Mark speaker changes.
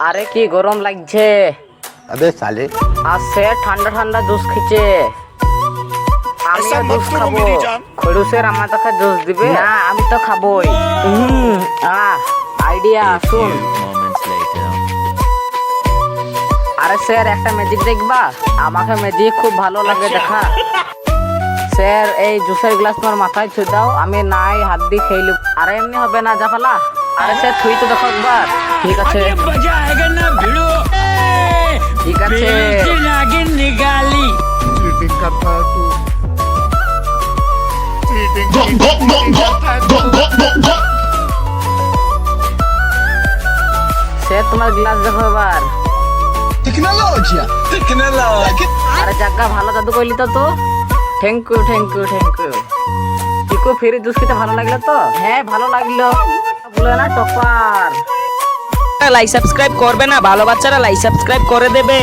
Speaker 1: আরে কি গরম লাগছে।
Speaker 2: अबे साले
Speaker 1: আসছে ঠান্ডা ঠান্ডা জুস খেছে। আমি
Speaker 3: ऐसा मत
Speaker 1: জুস
Speaker 3: करो
Speaker 1: খাবো।
Speaker 3: मेरी जान।
Speaker 1: খড়ুসের আমার কাছে জুস দিবে না, আমি তো খাবোই। আইডিয়া শুন।
Speaker 4: Moments later.
Speaker 1: আরে স্যার একটা ম্যাজিক দেখবা? আমাকে ম্যাজিক খুব ভালো লাগে দেখা। স্যার এই জুসের গ্লাস তোমার মাথায় ছুঁ দাও, আমি নাই হাত দিয়ে খেয়ে। আরে এমনি হবে না জাফালা। আরে স্যার তুই তো দেখো একবার। ঠিক আছে
Speaker 4: मजा आएगा ना भिड़ो।
Speaker 1: ঠিক আছে।
Speaker 4: नागिन निकाली।
Speaker 3: चीटिंग करता है तू चीटिंग करता है तू।
Speaker 1: স্যার তোমার গ্লাস দেখো এবার।
Speaker 2: टेक्नोलॉजी
Speaker 1: আরে জাগা ভালো জাদু করলি তো। Thank you thank you thank you. চিকু ফেরি জুস খেতে ভালো লাগলো তো? হ্যাঁ ভালো লাগলো। বলে না টপার।
Speaker 5: লাইক সাবস্ক্রাইব করবে না, ভালো বাচ্চারা লাইক সাবস্ক্রাইব করে দেবে।